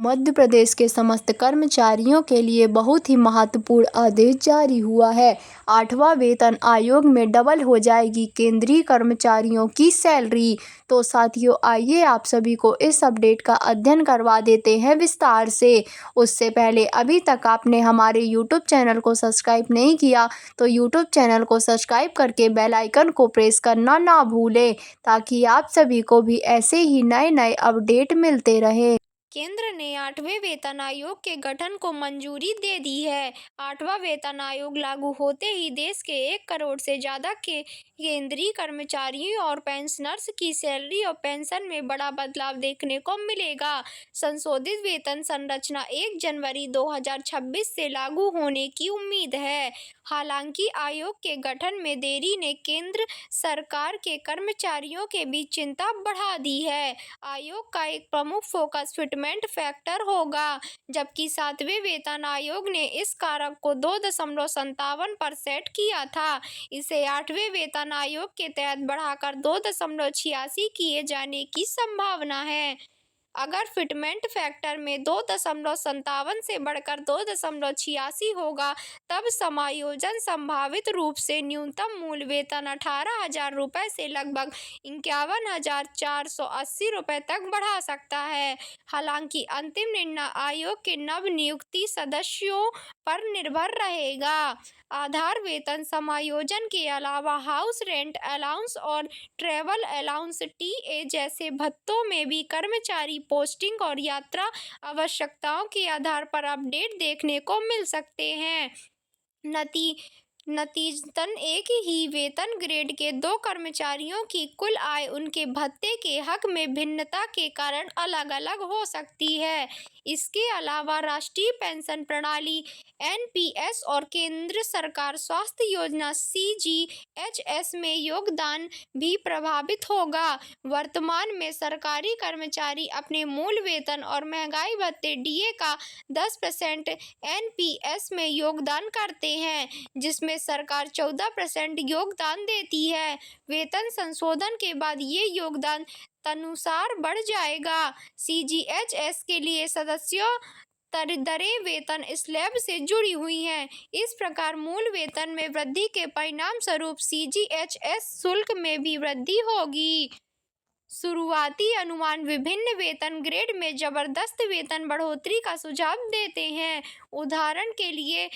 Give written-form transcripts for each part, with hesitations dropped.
मध्य प्रदेश के समस्त कर्मचारियों के लिए बहुत ही महत्वपूर्ण आदेश जारी हुआ है। 8वां वेतन आयोग में डबल हो जाएगी केंद्रीय कर्मचारियों की सैलरी। तो साथियों, आइए आप सभी को इस अपडेट का अध्ययन करवा देते हैं विस्तार से। उससे पहले अभी तक आपने हमारे यूट्यूब चैनल को सब्सक्राइब नहीं किया तो यूट्यूब चैनल को सब्सक्राइब करके बेल आइकन को प्रेस करना ना भूलें, ताकि आप सभी को भी ऐसे ही नए नए अपडेट मिलते रहे। केंद्र ने 8वें वेतन आयोग के गठन को मंजूरी दे दी है। 8वां वेतन आयोग लागू होते ही देश के 1 करोड़ से ज्यादा के केंद्रीय कर्मचारियों और पेंशनर्स की सैलरी और पेंशन में बड़ा बदलाव देखने को मिलेगा। संशोधित वेतन संरचना 1 जनवरी 2026 से लागू होने की उम्मीद है। हालांकि आयोग के गठन में देरी ने केंद्र सरकार के कर्मचारियों के बीच चिंता बढ़ा दी है। आयोग का एक प्रमुख फोकस फिटमेंट फैक्टर होगा, जबकि 7वें वेतन आयोग ने इस कारक को 2.57 पर सेट किया था। इसे 8वें वेतन आयोग के तहत बढ़ाकर 2.86 किए जाने की संभावना है। अगर फिटमेंट फैक्टर में 2.57 से बढ़कर 2.86 होगा, तब समायोजन संभावित रूप से न्यूनतम मूल वेतन 18,000 रुपये से लगभग 51,480 रुपये तक बढ़ा सकता है। हालांकि अंतिम निर्णय आयोग के नवनियुक्त सदस्यों पर निर्भर रहेगा। आधार वेतन समायोजन के अलावा हाउस रेंट अलाउंस और ट्रैवल अलाउंस टीए जैसे भत्तों में भी कर्मचारी पोस्टिंग और यात्रा आवश्यकताओं के आधार पर अपडेट देखने को मिल सकते हैं। नतीजतन एक ही वेतन ग्रेड के 2 कर्मचारियों की कुल आय उनके भत्ते के हक में भिन्नता के कारण अलग-अलग हो सकती है। इसके अलावा राष्ट्रीय पेंशन प्रणाली एनपीएस और केंद्र सरकार स्वास्थ्य योजना सीजीएचएस में योगदान भी प्रभावित होगा। वर्तमान में सरकारी कर्मचारी अपने मूल वेतन और महंगाई भत्ते डीए का 10% एनपीएस में योगदान करते हैं, जिसमें सरकार 14% योगदान देती है। वेतन संशोधन के बाद ये योगदान तदनुसार बढ़ जाएगा। सीजीएचएस के लिए सदस्यों दरें वेतन स्लैब से जुड़ी हुई हैं। इस प्रकार मूल वेतन में वृद्धि के परिणाम स्वरूप सीजीएचएस शुल्क में भी वृद्धि होगी। शुरुआती अनुमान विभिन्न वेतन ग्रेड में जबरदस्त वेतन बढ़ोतरी का सुझाव देते हैं। उदाहरण के लिए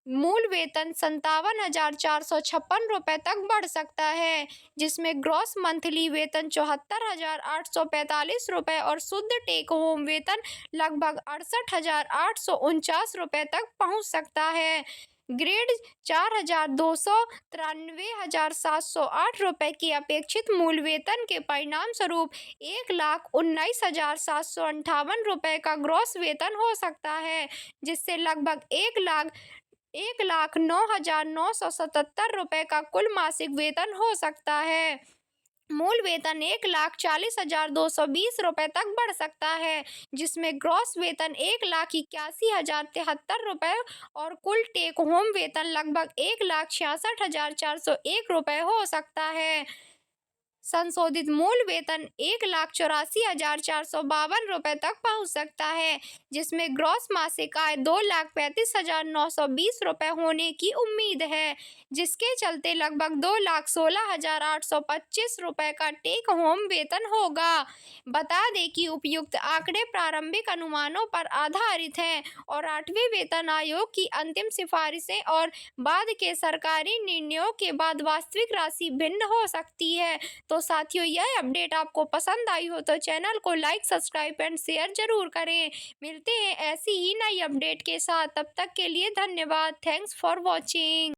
मूल वेतन 57,456 रुपये तक बढ़ सकता है, जिसमें ग्रॉस मंथली वेतन 74,845 रुपये और शुद्ध टेक होम वेतन लगभग 68,849 रुपये तक पहुंच सकता है। ग्रेड 4,000 293,708 रुपये की अपेक्षित मूल वेतन के परिणाम स्वरूप 1,19,758 रुपये का ग्रॉस वेतन हो सकता है, जिससे लगभग 1,09,977 रुपये का कुल मासिक वेतन हो सकता है। मूल वेतन 1,40,220 रुपये तक बढ़ सकता है, जिसमें ग्रॉस वेतन 1,81,073 रुपये और कुल टेक होम वेतन लगभग 1,66,401 रुपये हो सकता है। संशोधित मूल वेतन 1,84,452 रुपये तक पहुंच सकता है, जिसमें ग्रॉस मासिक आय 2,35,920 रुपये होने की उम्मीद है, जिसके चलते लगभग 2,16,825 रुपये का टेक होम वेतन होगा। बता दें कि उपयुक्त आंकड़े प्रारंभिक अनुमानों पर आधारित हैं और 8वें वेतन आयोग की अंतिम सिफारिशें और बाद के सरकारी निर्णयों के बाद वास्तविक राशि भिन्न हो सकती है। तो साथियों, यह अपडेट आपको पसंद आई हो तो चैनल को लाइक, सब्सक्राइब एंड शेयर जरूर करें। मिलते हैं ऐसी ही नई अपडेट के साथ, तब तक के लिए धन्यवाद। Thanks for watching.